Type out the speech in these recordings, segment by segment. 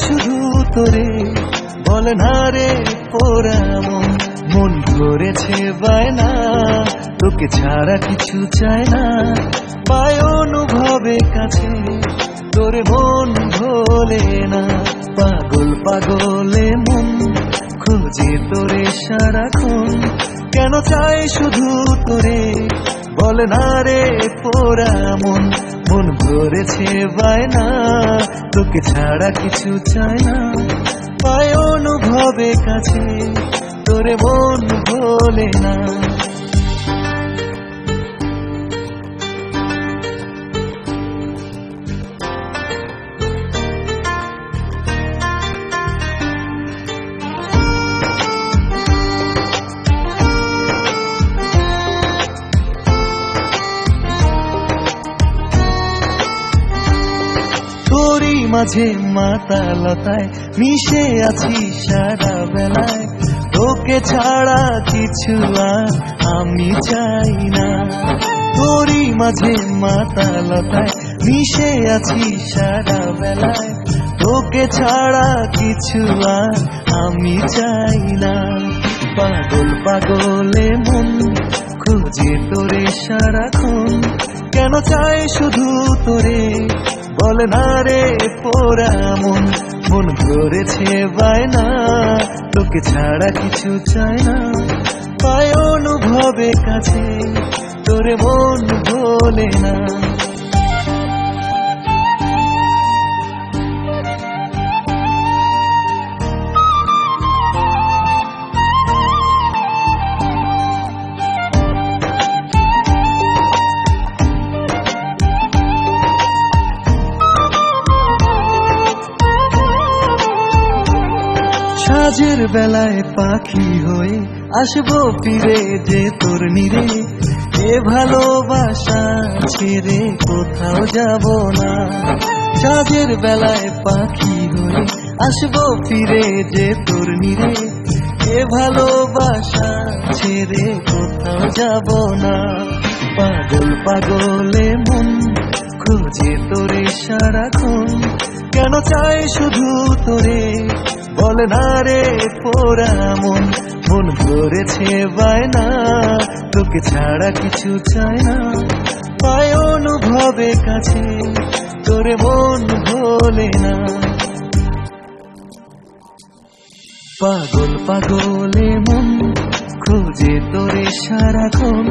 শুধু তোরে, বলে না রে পোড়া মন, মন ধরেছে বায়না, তোকে ছাড়া কিছু চায় না, পায় অনুভবে কাছে, তোরে মন ভোলে না। পাগল পাগলে মন খোঁজে তোরে সারাক্ষণ, কেন চাই শুধু তোরে, বলে না রে পোড়া মন, মন ভরেছে বায়না, তোকে ছাড়া কিছু চায় না, পায় অনুভবে কাছে, তোরে মন ভোলে না। তোরই মাঝে মাতালতায় মিশে আছি সারা বেলায়, তোকে ছাড়া কিছু আর আমি চাই না। তোরই মাঝে মাতালতায় মিশে আছি সারা বেলায়, তোকে ছাড়া কিছু আর আমি চাই না। পাগল পাগলে মন খোঁজে তোরে সারাক্ষণ, কেন চাই শুধু তোরে, বলে না রে পোড়া মন, মন ধরেছে বায়না, তোকে ছাড়া কিছু চায় না, পায় অনুভবে কাছে, তোরে মন ভোলে না। সাজের বেলায় পাখি হয়ে আসবো ফিরে যে তোর নিরে, এ ভালোবাসা ছেড়ে কোথাও যাব না। সাজের বেলায় পাখি হয়ে আসবো ফিরে যে তোর নিরে, এ ভালোবাসা ছেড়ে কোথাও যাব না। পাগল পাগলে মন খোঁজে তোরে সারাক্ষণ, কেন চাই শুধু তোরে, বলে না রে পোড়া মন, মন ধরেছে বায়না, তোকে ছাড়া কিছু চায় না, পায় অনুভবে কাছে, তোরে মন ভোলে না। পাগল পাগলে মন খোঁজে তোরে সারাক্ষণ,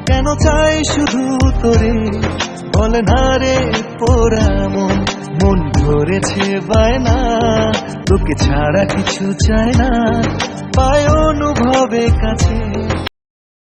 কেন চাই শুধু তোরে, বলে না রে পোড়া মন, মন ধরেছে বায়না, তোকে ছাড়া কিছু চায় না, পায় অনুভবে কাছে,